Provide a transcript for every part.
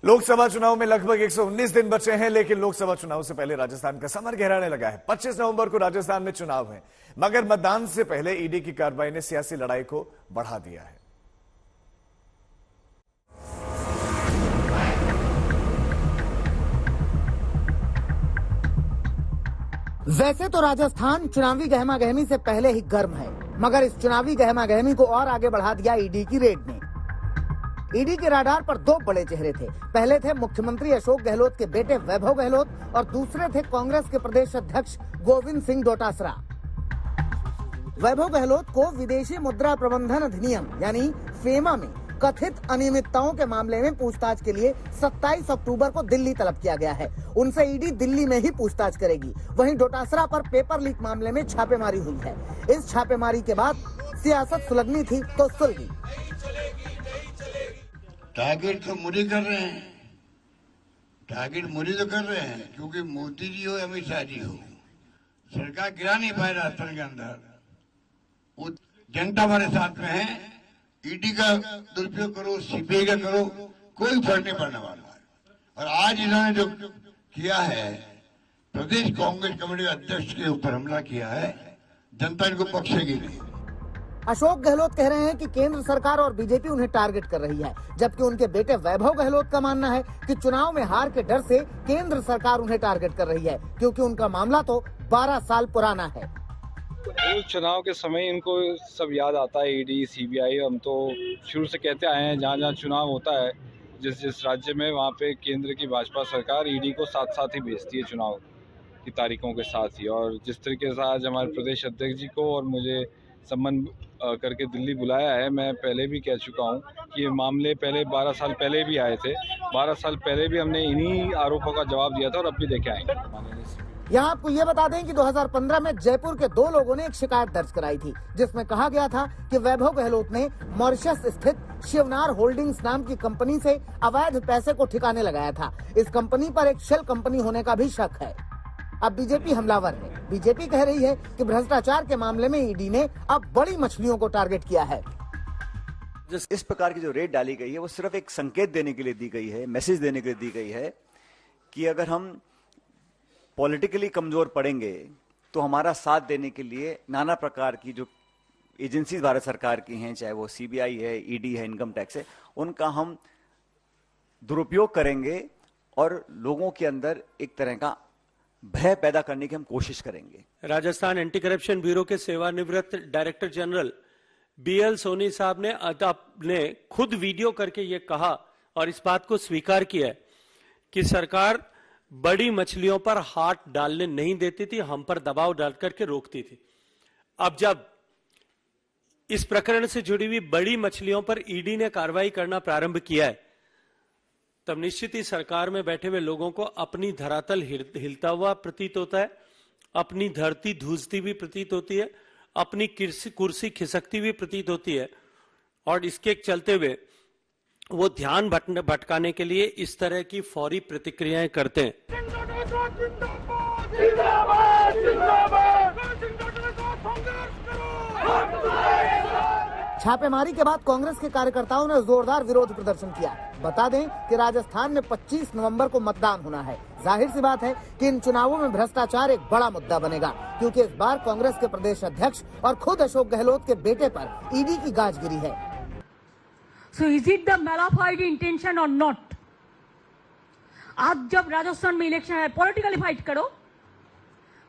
लोकसभा चुनाव में लगभग 119 दिन बचे हैं, लेकिन लोकसभा चुनाव से पहले राजस्थान का समर गहराने लगा है। 25 नवंबर को राजस्थान में चुनाव है, मगर मतदान से पहले ईडी की कार्रवाई ने सियासी लड़ाई को बढ़ा दिया है। वैसे तो राजस्थान चुनावी गहमागहमी से पहले ही गर्म है, मगर इस चुनावी गहमागहमी को और आगे बढ़ा दिया ईडी की रेड ने। ईडी के राडार पर दो बड़े चेहरे थे। पहले थे मुख्यमंत्री अशोक गहलोत के बेटे वैभव गहलोत और दूसरे थे कांग्रेस के प्रदेश अध्यक्ष गोविंद सिंह डोटासरा। वैभव गहलोत को विदेशी मुद्रा प्रबंधन अधिनियम यानी फेमा में कथित अनियमितताओं के मामले में पूछताछ के लिए 27 अक्टूबर को दिल्ली तलब किया गया है। उनसे ईडी दिल्ली में ही पूछताछ करेगी। वहीं डोटासरा पर पेपर लीक मामले में छापेमारी हुई है। इस छापेमारी के बाद सियासत सुलगनी थी तो सुलगी। टारगेट तो मोदी कर रहे हैं, टारगेट मोदी तो कर रहे हैं, क्योंकि मोदी जी हो अमित शाह जी हो, सरकार गिरा नहीं पाए राजस्थान के अंदर। वो जनता हमारे साथ में है। ईडी का दुरुपयोग करो, सीबीआई का करो, कोई फर्क नहीं पड़ने वाला है। और आज इन्होंने जो किया है, प्रदेश कांग्रेस कमेटी अध्यक्ष के ऊपर हमला किया है, जनता इनको बख्शेगी नहीं। अशोक गहलोत कह रहे हैं कि केंद्र सरकार और बीजेपी उन्हें टारगेट कर रही है, जबकि उनके बेटे वैभव गहलोत का मानना है कि चुनाव में हार के डर से केंद्र सरकार उन्हें टारगेट कर रही है, क्योंकि उनका मामला तो 12 साल पुराना है। चुनाव के समय इनको सब याद आता है, ईडी सीबीआई। हम तो शुरू से कहते आए हैं, जहाँ जहाँ चुनाव होता है जिस जिस राज्य में, वहाँ पे केंद्र की भाजपा सरकार ईडी को साथ साथ ही भेजती है चुनाव की तारीखों के साथ ही। और जिस तरीके से आज हमारे प्रदेश अध्यक्ष जी को और मुझे सम्मान करके दिल्ली बुलाया है, मैं पहले भी कह चुका हूं कि ये मामले पहले 12 साल पहले भी आए थे। 12 साल पहले भी हमने इन्हीं आरोपों का जवाब दिया था और अब भी देखे आएंगे। यहाँ आपको ये बता दें कि 2015 में जयपुर के 2 लोगों ने एक शिकायत दर्ज कराई थी, जिसमें कहा गया था कि वैभव गहलोत ने मॉरिशस स्थित शिवनार होल्डिंग्स नाम की कंपनी से अवैध पैसे को ठिकाने लगाया था। इस कंपनी पर एक शेल कंपनी होने का भी शक है। अब बीजेपी हमलावर है। बीजेपी कह रही है कि भ्रष्टाचार के मामले में ईडी ने अब बड़ी मछलियों को टारगेट किया है। इस प्रकार की जो रेड डाली गई है, वो सिर्फ एक संकेत देने के लिए दी गई है, मैसेज देने के लिए दी गई है कि अगर हम पॉलिटिकली कमजोर पड़ेंगे तो हमारा साथ देने के लिए नाना प्रकार की जो एजेंसीज भारत सरकार की हैं, चाहे वो सीबीआई है, ईडी है, इनकम टैक्स है, उनका हम दुरुपयोग करेंगे और लोगों के अंदर एक तरह का भय पैदा करने की हम कोशिश करेंगे। राजस्थान एंटी करप्शन ब्यूरो के सेवानिवृत्त डायरेक्टर जनरल बीएल सोनी साहब ने खुद वीडियो करके ये कहा और इस बात को स्वीकार किया है कि सरकार बड़ी मछलियों पर हाथ डालने नहीं देती थी, हम पर दबाव डाल करके रोकती थी। अब जब इस प्रकरण से जुड़ी हुई बड़ी मछलियों पर ईडी ने कार्रवाई करना प्रारंभ किया है, तब निश्चित ही सरकार में बैठे हुए लोगों को अपनी धरातल हिलता हुआ प्रतीत होता है, अपनी धरती धूसती हुई प्रतीत होती है, अपनी कुर्सी खिसकती हुई प्रतीत होती है। और इसके चलते हुए वो ध्यान भटकाने के लिए इस तरह की फौरी प्रतिक्रियाएं करते हैं। छापेमारी के बाद कांग्रेस के कार्यकर्ताओं ने जोरदार विरोध प्रदर्शन किया। बता दें कि राजस्थान में 25 नवंबर को मतदान होना है। जाहिर सी बात है कि इन चुनावों में भ्रष्टाचार एक बड़ा मुद्दा बनेगा, क्योंकि इस बार कांग्रेस के प्रदेश अध्यक्ष और खुद अशोक गहलोत के बेटे पर ईडी की गाज गिरी है। So is it the malafide intention or not? आज जब राजस्थान में इलेक्शन है, पॉलिटिकली फाइट करो।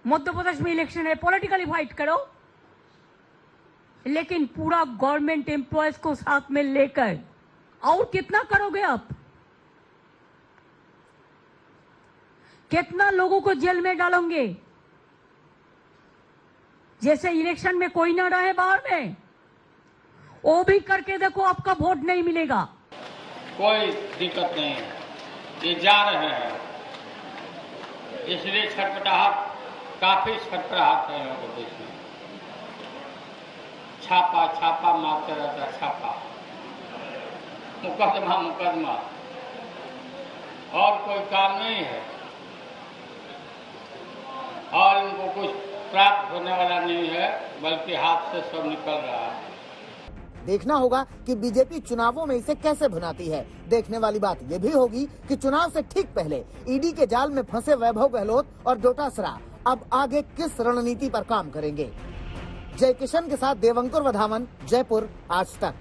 मध्य प्रदेश में इलेक्शन है, पॉलिटिकली फाइट करो। लेकिन पूरा गवर्नमेंट एम्प्लॉयज को साथ में लेकर और कितना करोगे आप? कितना लोगों को जेल में डालोगे? जैसे इलेक्शन में कोई ना रहे बाहर में, वो भी करके देखो, आपका वोट नहीं मिलेगा। कोई दिक्कत नहीं है, ये जा रहे हैं, इसलिए छटपटाहट, काफी छटपटाहट है लोगों के बीच में। छापा छापा मारते रहता है, छापा, मुकदमा मुकदमा, और कोई काम नहीं है, और इनको कुछ प्राप्त होने वाला नहीं है, बल्कि हाथ से सब निकल रहा है। देखना होगा कि बीजेपी चुनावों में इसे कैसे भुनाती है। देखने वाली बात यह भी होगी कि चुनाव से ठीक पहले ईडी के जाल में फंसे वैभव गहलोत और डोटासरा अब आगे किस रणनीति पर काम करेंगे। जय किशन के साथ देवंकुर वधावन, जयपुर, आज तक।